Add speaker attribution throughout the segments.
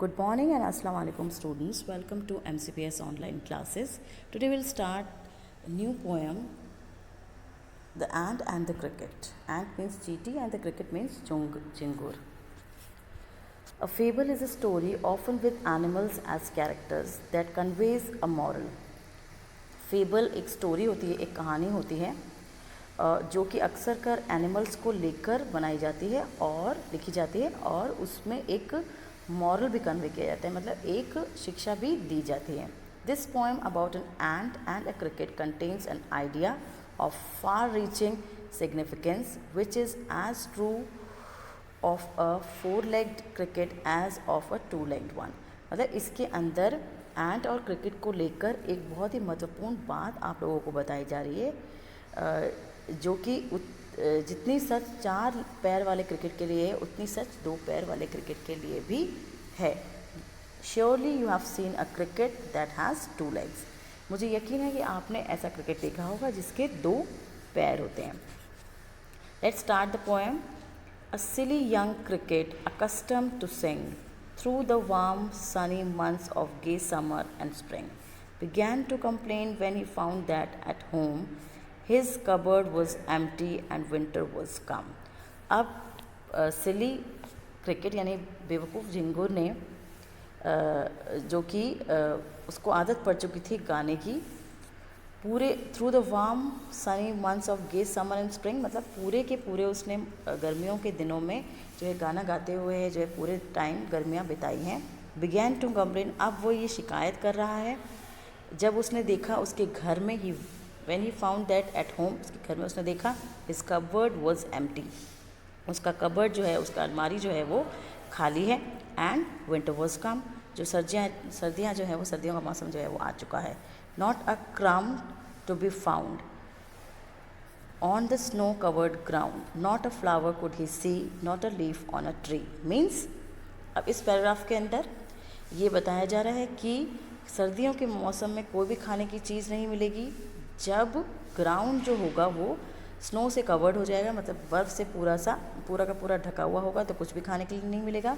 Speaker 1: Good morning and Assalamu alaikum students. Welcome to MCPS online classes. Today we'll start a new poem, The Ant and the Cricket. Ant means cheetah and the cricket means chingur. A fable is a story often with animals as characters that conveys a moral. Fable एक story होती है, एक कहानी होती है जो कि अक्सर कर एनिमल्स को लेकर बनाई जाती है और लिखी जाती है और उसमें एक मॉरल भी कन्वे किया जाता है, मतलब एक शिक्षा भी दी जाती है. This poem about an ant and a cricket contains an idea of far reaching significance which is as true of a 4-legged cricket as of a 2-legged one. मतलब इसके अंदर एंट और क्रिकेट को लेकर एक बहुत ही महत्वपूर्ण बात आप लोगों को बताई जा रही है, जो कि जितनी सच 4 पैर वाले क्रिकेट के लिए है उतनी सच 2 पैर वाले क्रिकेट के लिए भी है. Surely you have seen a cricket that has 2 legs. मुझे यकीन है कि आपने ऐसा क्रिकेट देखा होगा जिसके 2 पैर होते हैं. Let's start the poem. A silly young cricket, accustomed to sing through the warm, sunny months of gay summer and spring, began to complain when he found that at home his cupboard was empty and winter was come. अब सिली cricket यानी बेवकूफ़ झिंगुर ने जो कि उसको आदत पड़ चुकी थी गाने की, पूरे through the warm sunny months of gay summer and spring, मतलब पूरे के पूरे उसने गर्मियों के दिनों में जो है गाना गाते हुए जो है पूरे टाइम गर्मियाँ बिताई हैं. बिगैन टू कंप्लेन, अब वो ये शिकायत कर रहा है जब उसने देखा उसके घर में ही, when he found that at home, उसके घर में उसने देखा हिज कबर्ड वाज एम्प्टी, उसका कबर्ड जो है, उसका अलमारी जो है वो खाली है. एंड विंटर वाज कम, जो सर्दियाँ जो है वो सर्दियों का मौसम जो है वो आ चुका है. Not a crumb to be found on the snow-covered ground. Not a flower could he see, not a leaf on a tree. Means, अब इस पैराग्राफ के अंदर ये बताया जा रहा है कि सर्दियों के मौसम में कोई भी खाने की चीज़ नहीं मिलेगी. जब ग्राउंड जो होगा वो स्नो से कवर्ड हो जाएगा, मतलब बर्फ़ से पूरा का पूरा ढका हुआ होगा, तो कुछ भी खाने के लिए नहीं मिलेगा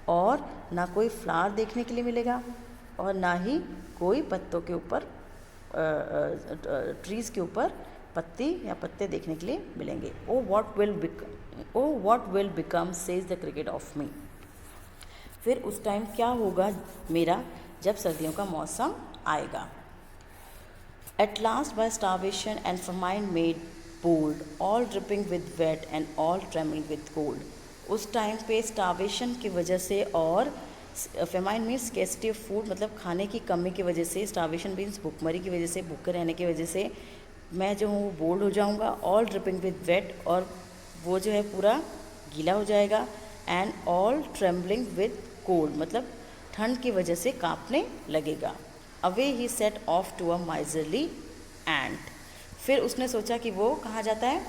Speaker 1: और ना कोई फ्लावर देखने के लिए मिलेगा और ना ही कोई पत्तों के ऊपर ट्रीज़ के ऊपर पत्ती या पत्ते देखने के लिए मिलेंगे. Oh what will become says the cricket of me. फिर उस टाइम क्या होगा मेरा जब सर्दियों का मौसम आएगा. At last by starvation and famine made bold, all dripping with wet and all trembling with cold. उस टाइम पे स्टार्वेशन की वजह से और famine means scarcity of food, मतलब खाने की कमी की वजह से, स्टार्वेशन मीन्स भूखमरी की वजह से, भूखे रहने की वजह से मैं जो हूँ बोल्ड हो जाऊँगा. ऑल ड्रिपिंग विद वेट, और वो जो है पूरा गीला हो जाएगा. And all trembling with cold, मतलब ठंड की वजह से कांपने लगेगा. Away he set off to a miserly ant. फिर उसने सोचा कि वो कहाँ जाता है,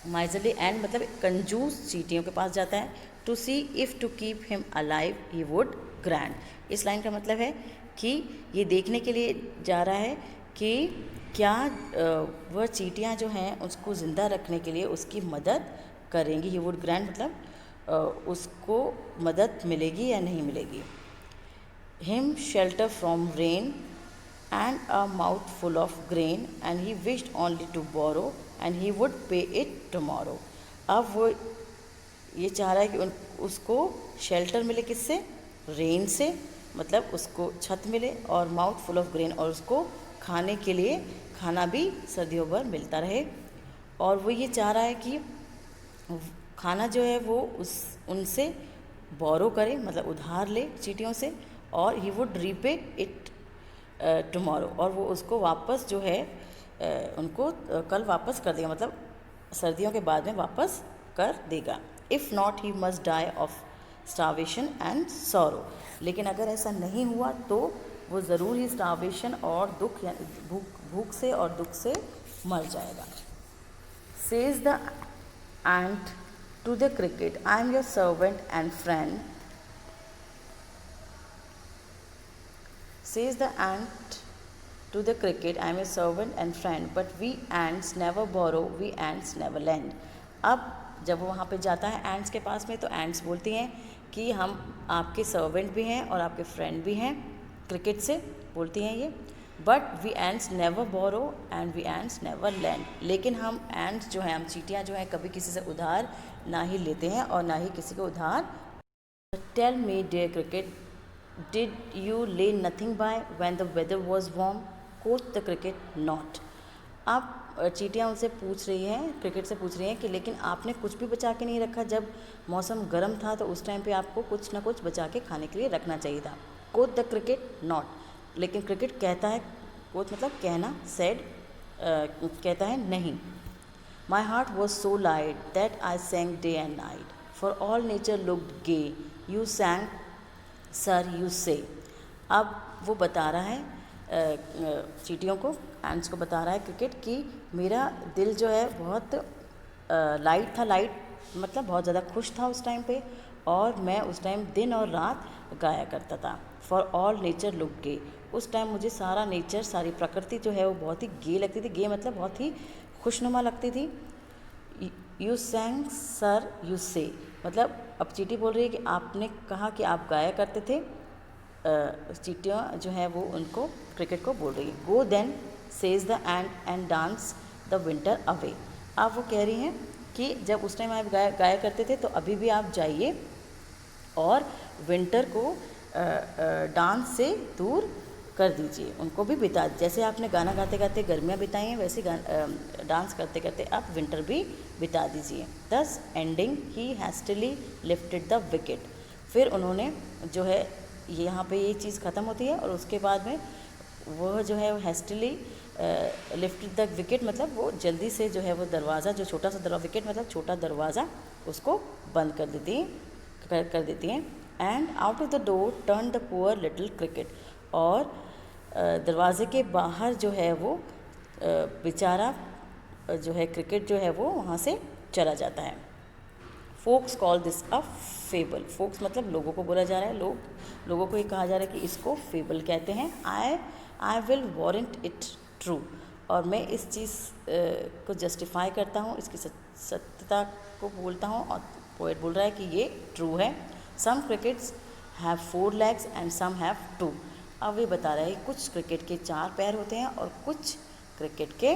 Speaker 1: माइजरली एंड मतलब कंजूस चींटियों के पास जाता है. To see if to keep him alive he would grand. इस लाइन का मतलब है कि ये देखने के लिए जा रहा है कि क्या वह चींटियाँ जो हैं उसको ज़िंदा रखने के लिए उसकी मदद करेंगी. ही वुड ग्रैंड मतलब उसको मदद मिलेगी या नहीं मिलेगी. Him shelter from rain and a mouthful of grain and he wished only to borrow and he would pay it tomorrow. अब वो ये चाह रहा है कि उसको शेल्टर मिले, किससे, रेन से, मतलब उसको छत मिले, और माउथ फुल ऑफ ग्रेन, और उसको खाने के लिए खाना भी सर्दियों भर मिलता रहे. और वो ये चाह रहा है कि खाना जो है वो उनसे बोरो करे, मतलब उधार ले चींटियों से, और he would repay it tomorrow, और वो उसको वापस जो है उनको कल वापस कर देगा, मतलब सर्दियों के बाद में वापस कर देगा. If not he must die of starvation and sorrow. लेकिन अगर ऐसा नहीं हुआ तो वो ज़रूर ही स्टार्वेशन और दुख या भूख से और दुख से मर जाएगा. Says the ant to the cricket, I am your servant and friend. Says the ant to the cricket, I am a servant and friend, but we ants never borrow, we ants never lend. अब जब वो वहाँ पे जाता है ants के पास में, तो एंट्स बोलती हैं कि हम आपके सर्वेंट भी हैं और आपके फ्रेंड भी हैं, क्रिकेट से बोलती हैं ये। But we ants never borrow and we ants never lend, लेकिन हम एंड्स जो हैं, हम चींटियाँ जो हैं, कभी किसी से उधार ना ही लेते हैं और ना ही किसी को उधार। Tell me dear cricket, did you lay nothing by when the weather was warm? Quote the cricket not. आप चींटियाँ उनसे पूछ रही हैं, क्रिकेट से पूछ रही हैं कि लेकिन आपने कुछ भी बचा के नहीं रखा, जब मौसम गर्म था तो उस टाइम पे आपको कुछ ना कुछ बचा के खाने के लिए रखना चाहिए था। कोट द क्रिकेट नॉट, लेकिन क्रिकेट कहता है, कोट मतलब कहना, सेड कहता है नहीं। My heart was so light that I sang day and night, for all nature looked gay, you sang sir you say. अब वो बता रहा है चींटियों को, एंड्स को बता रहा है क्रिकेट कि मेरा दिल जो है बहुत लाइट था, लाइट मतलब बहुत ज़्यादा खुश था उस टाइम पे, और मैं उस टाइम दिन और रात गाया करता था। फॉर ऑल नेचर लुक गे, उस टाइम मुझे सारा नेचर, सारी प्रकृति जो है वो बहुत ही गे लगती थी। गे मतलब बहुत ही खुशनुमा लगती थी। यू सैंग सर यू से, मतलब अब चींटी बोल रही है कि आपने कहा कि आप गाया करते थे। चींटियाँ जो है वो उनको, क्रिकेट को बोल रही है। Go then says the ant dance the winter away. अब वो कह रही हैं कि जब उस टाइम आप गाया करते थे तो अभी भी आप जाइए और विंटर को डांस से दूर कर दीजिए, उनको भी बिता, जैसे आपने गाना गाते गाते गर्मियाँ बिताई हैं वैसे डांस करते करते आप विंटर भी बिता दीजिए। Thus ending he hastily lifted the wicket, फिर उन्होंने जो है यहाँ पे ये चीज़ ख़त्म होती है और उसके बाद में वह जो है हैस्टिली लिफ्टेड द विकेट, मतलब वो जल्दी से जो है वो दरवाज़ा, जो छोटा सा दरवाज़ा, विकेट मतलब छोटा दरवाज़ा, उसको बंद कर देती हैं। And out of the door turn the poor little cricket, और दरवाजे के बाहर जो है वो बेचारा जो है क्रिकेट जो है वो वहाँ से चला जाता है। Folks call this a fable, folks मतलब लोगों को बोला जा रहा है, लोगों को ये कहा जा रहा है कि इसको फेबल कहते हैं। I will warrant it true, और मैं इस चीज़ को जस्टिफाई करता हूँ, इसकी सत्यता को बोलता हूँ, और पोएट बोल रहा है कि ये ट्रू है। Some crickets have 4 legs and some have 2। अब ये बता रहा है कुछ क्रिकेट के 4 पैर होते हैं और कुछ क्रिकेट के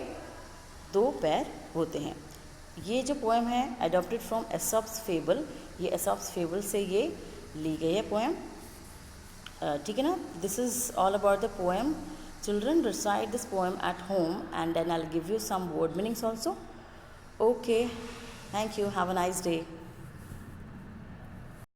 Speaker 1: 2 पैर होते हैं। ये जो पोएम है एडॉप्टेड फ्रॉम एसॉप्स फेबल, ये एसॉप्स फेबल से ये ली गई है पोएम, ठीक है ना। This is all about the poem. Children, recite this poem at home and then I'll give you some word meanings also. Okay, thank you. Have a nice day.